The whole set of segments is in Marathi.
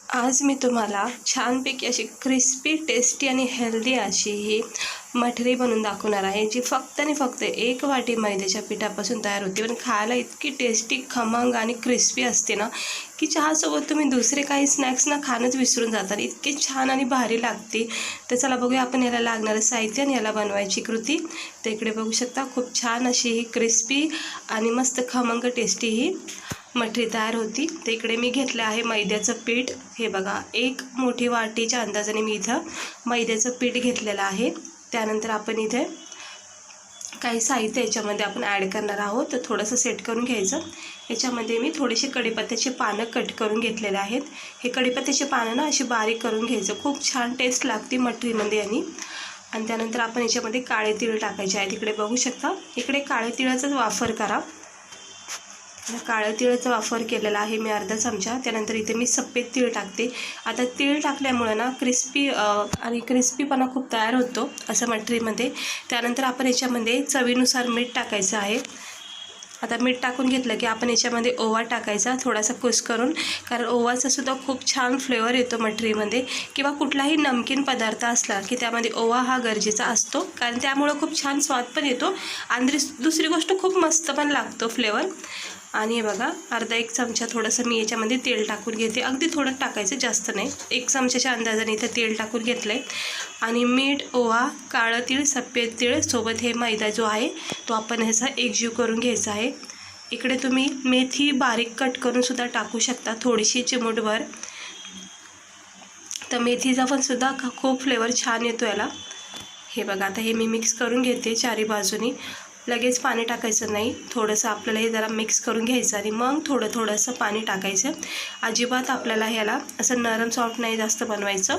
आज मी तुम्हाला छानपैकी अशी क्रिस्पी टेस्टी आणि हेल्दी अशी ही मठरी बनवून दाखवणार आहे, जी फक्त आणि फक्त 1 वाटी मैद्याच्या पिठापासून तयार होते. पण खायला इतकी टेस्टी, खमंग आणि क्रिस्पी असते ना, की चहासोबत तुम्ही दुसरे काही स्नॅक्स ना खाणंच विसरून जातात. इतकी छान आणि भारी लागते. तर चला बघूया आपण याला लागणारं साहित्य आणि याला बनवायची कृती. तर इकडे बघू शकता, खूप छान अशी ही क्रिस्पी आणि मस्त खमंग टेस्टी ही मठरी तयार होती. तर इकडे मी घेतलं आहे मैद्याचं पीठ. हे बघा, 1 मोठी वाटीच्या अंदाजाने मी इथं मैद्याचं पीठ घेतलेलं आहे. त्यानंतर आपण इथे काही साहित्य याच्यामध्ये आपण ॲड करणार आहोत. तर थोडंसं सेट करून घ्यायचं. याच्यामध्ये मी थोडेसे कढीपत्त्याचे पानं कट करून घेतलेले आहेत. हे कढीपत्त्याचे पानं ना अशी बारीक करून घ्यायचं. खूप छान टेस्ट लागते मठरीमध्ये आणि त्यानंतर आपण याच्यामध्ये काळे तीळ टाकायचे आहेत. इकडे बघू शकता, इकडे काळे तिळाचाच वापर करा. काळ्या तिळाचा वापर केलेला आहे मी अर्धा चमचा. त्यानंतर इथे मी सफेद तीळ टाकते. आता तीळ टाकल्यामुळं ना क्रिस्पीपणा खूप तयार होतो असं मठरीमध्ये. त्यानंतर आपण याच्यामध्ये चवीनुसार मीठ टाकायचं आहे. आता मीठ टाकून घेतलं की आपण याच्यामध्ये ओवा टाकायचा थोडासा कुस्करून, कारण ओवाचा सुद्धा खूप छान फ्लेवर येतो मठरीमध्ये. किंवा कुठलाही नमकीन पदार्थ असला की त्यामध्ये ओवा हा गरजेचा असतो, कारण त्यामुळं खूप छान स्वाद पण येतो आणि दुसरी गोष्ट खूप मस्त पण लागतो फ्लेवर. आणि हे बघा, अर्धा 1 चमचा थोडंसं मी याच्यामध्ये तेल टाकून घेते. अगदी थोडं टाकायचं, जास्त नाही. 1 चमच्याच्या अंदाजाने इथं तेल टाकून घेतलं आहे. आणि मीठ, ओवा, काळं तीळ, सफेद तीळ सोबत हे मैदा जो आहे तो आपण ह्याचा एकजीव करून घ्यायचा आहे. इकडे तुम्ही मेथी बारीक कट करून सुद्धा टाकू शकता, थोडीशी चिमूटभर. तर मेथीचा पण सुद्धा खूप फ्लेवर छान येतो याला. हे बघा, आता हे मी मिक्स करून घेते चारी बाजूनी. लगेच पाणी टाकायचं नाही, थोडंसं आपल्याला हे जरा मिक्स करून घ्यायचं आणि मग थोडंसं पाणी टाकायचं. अजिबात आपल्याला ह्याला असं नरम सॉफ्ट नाही जास्त बनवायचं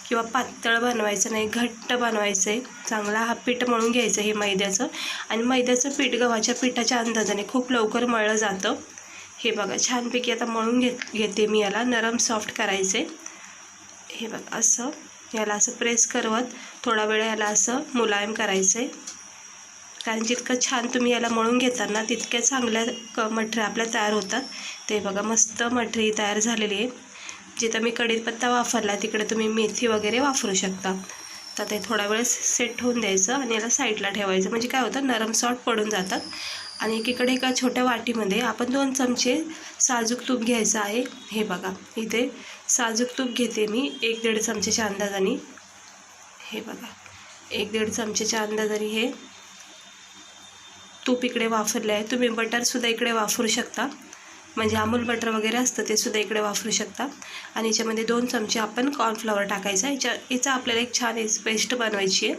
किंवा पातळ बनवायचं नाही, घट्ट बनवायचं आहे. चांगला हा पीठ मळून घ्यायचं हे मैद्याचं. आणि मैद्याचं पीठ गव्हाच्या पिठाच्या अंदाजाने खूप लवकर मळलं जातं. हे बघा, छानपैकी आता मळून घेते मी याला. नरम सॉफ्ट करायचं आहे. हे बघा, असं याला असं प्रेस करवत थोडा वेळ याला असं मुलायम करायचं आहे. कारण जितकं छान तुम्ही याला मळून घेता ना, तितक्या चांगल्या मठरी आपल्या तयार होतात. ते बघा, मस्त मठरी तयार झालेली आहे. जिथं मी कढीपत्ता वापरला तिकडे तुम्ही मेथी वगैरे वापरू शकता. तर ते थोडा वेळ सेट होऊन द्यायचं आणि याला साईडला ठेवायचं. म्हणजे काय होतं, नरम सॉफ्ट पडून जातात. आणि एकीकडे एका छोट्या वाटीमध्ये आपण 2 चमचे साजूक तूप घ्यायचं आहे. हे बघा, इथे साजूक तूप घेते मी 1-1.5 चमच्याच्या अंदाजाने. हे बघा, 1-1.5 चमच्याच्या अंदाजाने हे तूप इकडे वापरले आहे. तुम्ही बटरसुद्धा इकडे वापरू शकता, म्हणजे अमूल बटर वगैरे असतं ते सुद्धा इकडे वापरू शकता. आणि याच्यामध्ये 2 चमचे आपण कॉर्नफ्लॉवर टाकायचा. याचा आपल्याला एक छान पेस्ट बनवायची आहे.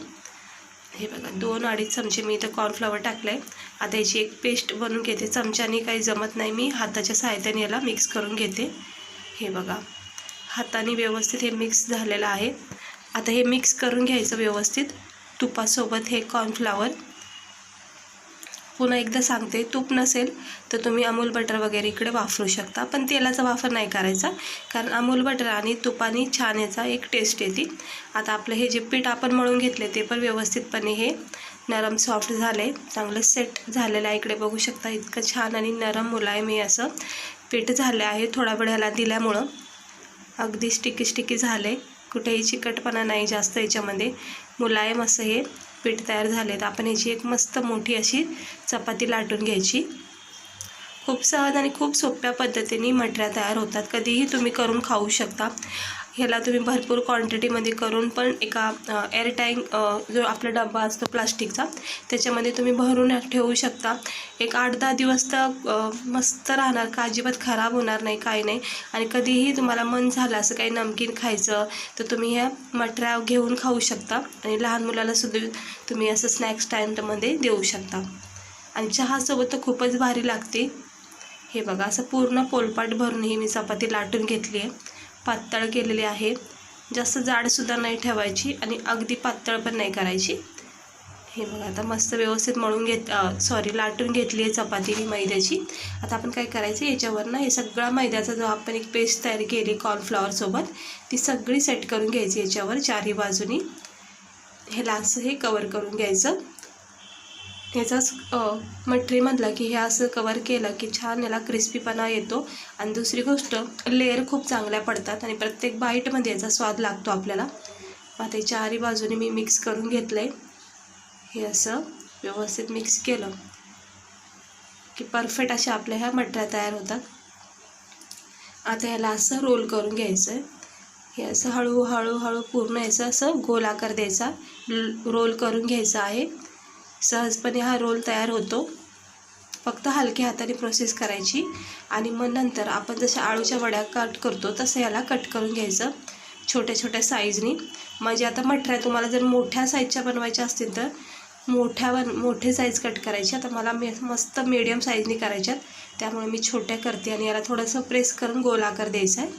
हे बघा, 2-2.5 चमचे मी इथं कॉर्नफ्लॉवर टाकलं आहे. आता याची एक पेस्ट बनवून घेते. चमच्याने काही जमत नाही, मी हाताच्या सहाय्याने याला मिक्स करून घेते. हे बघा, हाताने व्यवस्थित हे मिक्स झालेलं आहे. आता हे मिक्स करून घ्यायचं व्यवस्थित तुपासोबत हे कॉर्नफ्लॉवर. पुन्हा एकदा सांगते, तूप नसेल तर तुम्ही अमूल बटर वगैरे इकडे वापरू शकता, पण तेलाचा वापर नाही करायचा, कारण अमूल बटर आणि तुपाने छान याचा एक टेस्ट येते. आता आपलं हे जे पीठ आपण मळून घेतले ते पण व्यवस्थितपणे हे नरम सॉफ्ट झाले, चांगलं सेट झालेलं आहे. इकडे बघू शकता, इतकं छान आणि नरम मुलायम हे असं पीठ झालं आहे. थोडा वेळ ह्याला दिल्यामुळं अगदी स्टिकी झाले, कुठेही चिकटपणा नाही जास्त याच्यामध्ये. मुलायम असं हे पीठ तयार झाले. तर आपण याची एक मस्त मोठी अशी चपाती लाटून घ्यायची. खूप सहज आणि खूप सोप्या पद्धतीने मठऱ्या तयार होतात. कधीही तुम्ही करून खाऊ शकता. ह्याला तुम्ही भरपूर क्वांटिटीमध्ये करून पण एका एअरटाईट जो आपला डबा असतो प्लास्टिकचा, त्याच्यामध्ये तुम्ही भरून ठेवू शकता. एक 8-10 दिवस तर मस्त राहणार, का अजिबात खराब होणार नाही, काही नाही. आणि कधीही तुम्हाला मन झालं असं काही नमकीन खायचं तर तुम्ही ह्या मठऱ्या घेऊन खाऊ शकता. आणि लहान मुलाला सुद्धा तुम्ही असं स्नॅक्स टाईममध्ये देऊ शकता. आणि चहासोबत तर खूपच भारी लागते. हे बघा, असं पूर्ण पोलपाट भरून ही मी चपाती लाटून घेतली आहे. पातळ केलेली आहे, जास्त जाडसुद्धा नाही ठेवायची आणि अगदी पातळ पण नाही करायची. हे बघा, आता मस्त व्यवस्थित लाटून घेतली आहे चपाती ही मैद्याची. आता आपण काय करायचं, याच्यावर ना हे सगळा मैद्याचा जो आपण एक पेस्ट तयार केली कॉर्नफ्लॉवरसोबत, ती सगळी सेट करून घ्यायची याच्यावर चारही बाजूनी. हे असं हे कवर करून घ्यायचं. ह्याचाच मटरी म्हटलं की हे असं कवर केलं की छान याला क्रिस्पीपणा येतो. आणि दुसरी गोष्ट लेअर खूप चांगल्या पडतात आणि प्रत्येक बाईटमध्ये याचा स्वाद लागतो आपल्याला. आता चारही बाजूने मी मिक्स करून घेतलं आहे. हे असं व्यवस्थित मिक्स केलं की परफेक्ट अशा आपल्या ह्या मटऱ्या तयार होतात. आता ह्याला असं रोल करून घ्यायचं आहे. हे असं हळूहळू पूर्ण याचं असं गोल आकार द्यायचा, रोल करून घ्यायचा आहे. सहजपणे हा रोल तयार होतो. फक्त हलक्या हाताने प्रोसेस करायची. आणि मग नंतर आपण जसं आळूच्या वड्या कट करतो तसं याला कट करून घ्यायचं छोट्या छोट्या साईजनी. म्हणजे आता मठऱ्या तुम्हाला जर मोठ्या साईजच्या बनवायच्या असतील तर मोठे साईज कट करायचे. आता मला मस्त मीडियम साईजनी करायच्यात, त्यामुळे मी छोट्या करते. आणि याला थोडंसं प्रेस करून गोल आकार द्यायचा आहे.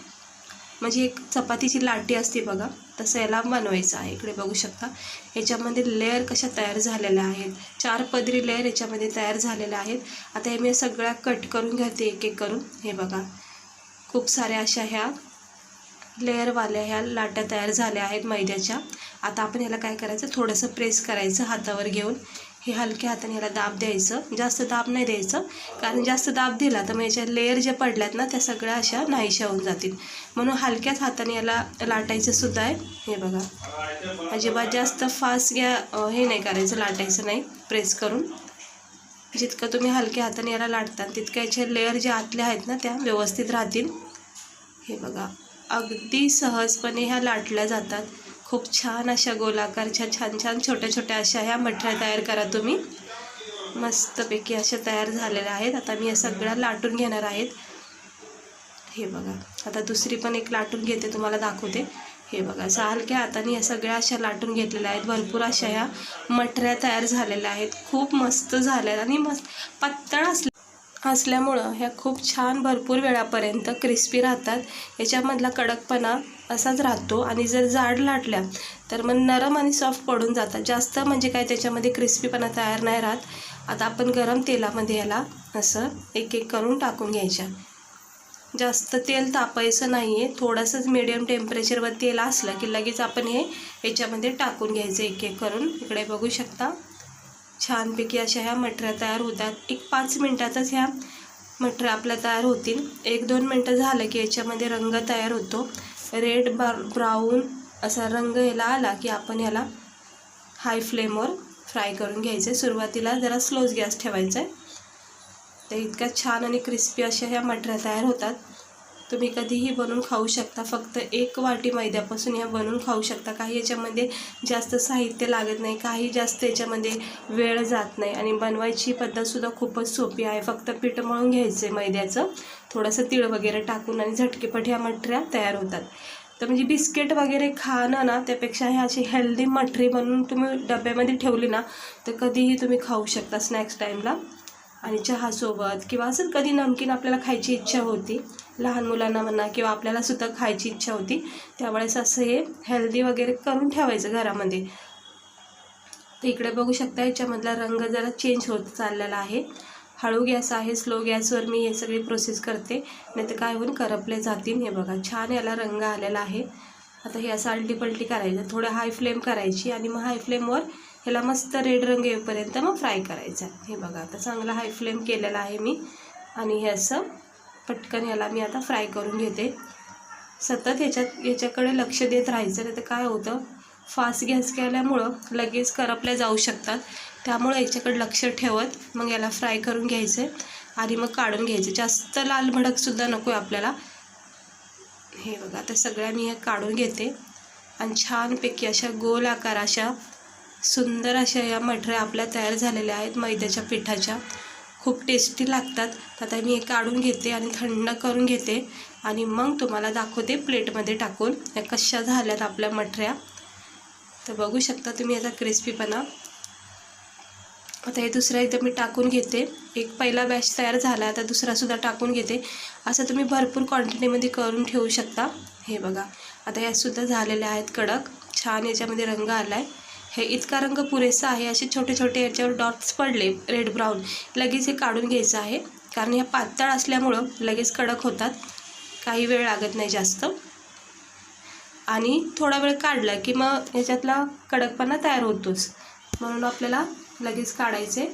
म्हणजे एक चपातीची लाटी असते बघा, तसं याला बनवायचं आहे. इकडे बघू शकता याच्यामध्ये लेअर कशा तयार झालेल्या आहेत. 4 पदरी लेअर याच्यामध्ये तयार झालेल्या आहेत. आता हे मी सगळ्या कट करून घेते एक एक करून. हे बघा खूप साऱ्या अशा ह्या लेअरवाल्या ह्या लाट्या तयार झाल्या आहेत मैद्याच्या. आता आपण ह्याला काय करायचं, थोडंसं प्रेस करायचं हातावर घेऊन. हे हलक्या हाताने ह्याला दाब द्यायचं, जास्त दाब नाही द्यायचं, कारण जास्त दाब दिला तर मग याच्या लेअर ज्या पडल्यात ना त्या सगळ्या अशा नाहीशा होऊन जातील. म्हणून हलक्याच हाताने याला लाटायचं सुद्धा आहे. हे बघा अजिबात जास्त फास्ट हे नाही करायचं, लाटायचं नाही प्रेस करून. जितकं तुम्ही हलक्या हाताने याला लाटता तितक्या याच्या लेअर ज्या आतल्या आहेत ना त्या व्यवस्थित राहतील. हे बघा अगदी सहजपणे ह्या लाटल्या जातात. खूप छान अशा गोलाकारच्या छान छोट्या छोट्या अशा ह्या मठऱ्या तयार करा तुम्ही. मस्तपैकी अशा तयार झालेल्या आहेत. आता मी या सगळ्या लाटून घेणार आहेत. हे बघा आता दुसरी पण एक लाटून घेते, तुम्हाला दाखवते. हे बघा असं हलक्या हाताने या सगळ्या अशा लाटून घेतलेल्या आहेत. भरपूर अशा ह्या मठऱ्या तयार झालेल्या आहेत. खूप मस्त झाल्या आणि मस्त पातळ असल्यामुळं ह्या खूप छान भरपूर वेळापर्यंत क्रिस्पी राहतात. याच्यामधला कडकपणा असाच राहतो. आणि जर जाड लाटल्या तर मग नरम आणि सॉफ्ट पडून जातात. जास्त म्हणजे काय त्याच्यामध्ये क्रिस्पीपणा तयार नाही राहत. आता आपण गरम तेलामध्ये याला असं एक एक करून टाकून घ्यायच्या. जास्त तेल तापायचं नाही आहे, थोडंसंच मीडियम टेम्परेचरवर तेल असलं की लगेच आपण हे याच्यामध्ये टाकून घ्यायचं एक एक करून. इकडे बघू शकता छानपैकी अशा ह्या मठऱ्या तयार होतात. एक 5 मिनटातच ह्या मठऱ्या आपल्या तयार होतील. 1-2 मिनटं झालं की याच्यामध्ये रंग तयार होतो. रेड ब्राऊन असा रंग याला आला की आपण याला हाय फ्लेमवर फ्राय करून घ्यायचं. सुरुवातीला जरा स्लोच गॅस ठेवायचा आहे. तर इतक्या छान आणि क्रिस्पी अशा ह्या मठऱ्या तयार होतात. तुम्ही कधीही बनवून खाऊ शकता. फक्त 1 वाटी मैद्यापासून ह्या बनवून खाऊ शकता. काही याच्यामध्ये जास्त साहित्य लागत नाही, काही जास्त याच्यामध्ये वेळ जात नाही. आणि बनवायची पद्धतसुद्धा खूपच सोपी आहे. फक्त पीठ मळून घ्यायचं आहे मैद्याचं, थोडंसं तीळ वगैरे टाकून, आणि झटकेपट ह्या मठऱ्या तयार होतात. तर म्हणजे बिस्किट वगैरे खाणं ना, त्यापेक्षा ह्या अशी हेल्दी मठरी बनवून तुम्ही डब्यामध्ये ठेवली ना तर कधीही तुम्ही खाऊ शकता स्नॅक्स टाईमला. आणि चहासोबत किंवा असं कधी नमकीन आपल्याला खायची इच्छा होती, लहान मुलांना म्हणा किंवा आपल्यालासुद्धा खायची इच्छा होती, त्यावेळेस असं हे हेल्दी वगैरे करून ठेवायचं घरामध्ये. तर इकडे बघू शकता याच्यामधला रंग जरा चेंज होत चाललेला आहे. हळू गॅस आहे, स्लो गॅसवर मी हे सगळी प्रोसेस करते, नाही तर काय होऊन करपले जातील. हे बघा छान याला रंग आलेला आहे. आता हे असं आलटी-पलटी करायचं, थोडं हाय फ्लेम करायची आणि मग हाय फ्लेमवर ह्याला मस्त रेड रंग येईपर्यंत मग फ्राय करायचा. हे बघा आता चांगला हाय फ्लेम केलेला आहे मी. आणि हे असं पटकन याला मी आता फ्राय करून घेते. सतत याच्याकडे लक्ष देत राहायचं, नाही तर काय होतं फास्ट गॅस केल्यामुळं लगेच करपल्या जाऊ शकतात. त्यामुळे याच्याकडे लक्ष ठेवत मग याला फ्राय करून घ्यायचं आणि मग काढून घ्यायचं. जास्त लाल भडकसुद्धा नको आहे आपल्याला. हे बघा आता सगळ्या मी हे काढून घेते आणि छानपैकी अशा गोल आकार अशा सुंदर अशा या मठऱ्या आपल्या तयार झालेल्या आहेत मैद्याच्या पिठाच्या. खूप टेस्टी लागतात. आता मी हे काढून घेते आणि थंड करून घेते आणि मग तुम्हाला दाखवते प्लेटमध्ये टाकून या कशा झाल्यात आपल्या मठऱ्या. तर बघू शकता तुम्ही याचा क्रिस्पीपणा. आता हे दुसरा इथं मी टाकून घेते. एक पहिला बॅच तयार झाला, आता दुसरासुद्धा टाकून घेते. असं तुम्ही भरपूर क्वांटिटीमध्ये करून ठेवू शकता. हे बघा आता यासुद्धा झालेल्या आहेत कडक, छान याच्यामध्ये रंग आला आहे. हे इतका रंग पुरेसा आहे. असे छोटे छोटे याच्यावर डॉट्स पडले रेड ब्राऊन, लगेच हे काढून घ्यायचं आहे, कारण ह्या पातळ असल्यामुळं लगेच कडक होतात, काही वेळ लागत नाही जास्त. आणि थोडा वेळ काढला की मग ह्याच्यातला कडकपणा तयार होतोच, म्हणून आपल्याला लगेच काढायचे.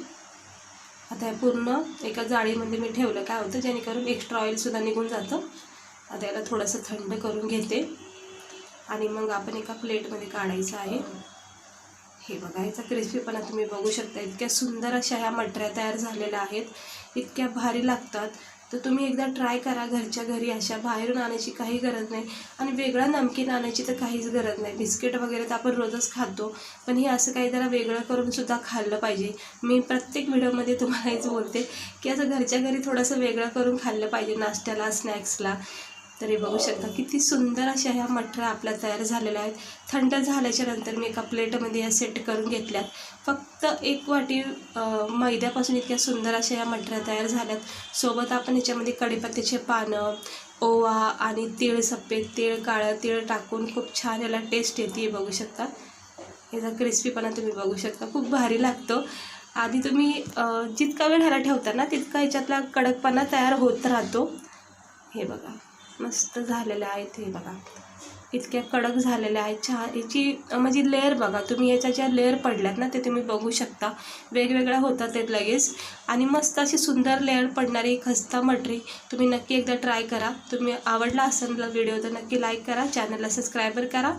आता हे पूर्ण एका जाळीमध्ये मी ठेवलं, काय होतं जेणेकरून एक्स्ट्रा ऑइलसुद्धा निघून जातं. आता याला थोडंसं थंड करून घेते आणि मग आपण एका प्लेटमध्ये काढायचं आहे. हे बघा, याचा क्रिस्पीपणा तुम्ही बघू शकता. इतक्या सुंदर अशा ह्या मटऱ्या तयार झालेल्या आहेत, इतक्या भारी लागतात. तर तुम्ही एकदा ट्राय करा घरच्या घरी. अशा बाहेरून आणायची काही गरज नाही आणि वेगळा नमकीन आणायची तर काहीच गरज नाही. बिस्किट वगैरे तर आपण रोजच खातो, पण हे असं काही जरा वेगळं करून सुद्धा खाल्लं पाहिजे. मी प्रत्येक व्हिडिओमध्ये तुम्हाला हेच बोलते की असं घरच्या घरी थोडंसं वेगळं करून खाल्लं पाहिजे नाश्त्याला, स्नॅक्सला. तरी बघू शकता किती सुंदर अशा ह्या मटऱ्या आपल्या तयार झालेल्या आहेत. थंड झाल्याच्या नंतर मी एका प्लेटमध्ये या सेट करून घेतल्यात. फक्त 1 वाटी मैद्यापासून इतक्या सुंदर अशा ह्या मटऱ्या तयार झाल्यात. सोबत आपण ह्याच्यामध्ये कढीपत्त्याचे पानं, ओवा आणि तीळ, सफेद तीळ, काळं तीळ टाकून खूप छान याला टेस्ट येते. बघू शकता याचा क्रिस्पीपणा तुम्ही बघू शकता, खूप भारी लागतो. आणि तुम्ही जितका वेळ ह्याला ठेवता ना तितका ह्याच्यातला कडकपणा तयार होत राहतो. हे बघा मस्त झालेल्या आहेत. हे बघा इतक्या कडक झालेल्या आहेत. छान याची म्हणजे लेअर बघा तुम्ही, याच्या ज्या लेअर पडल्यात ना ते तुम्ही बघू शकता. वेगवेगळ्या होतात ते लगेच आणि मस्त अशी सुंदर लेअर पडणारी खस्ता मटरी तुम्ही नक्की एकदा ट्राय करा. तुम्ही आवडला असेल व्हिडिओ तर नक्की लाईक करा, चॅनलला सबस्क्राईबर करा.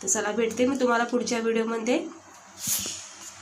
तर चला भेटते मी तुम्हाला पुढच्या व्हिडिओमध्ये.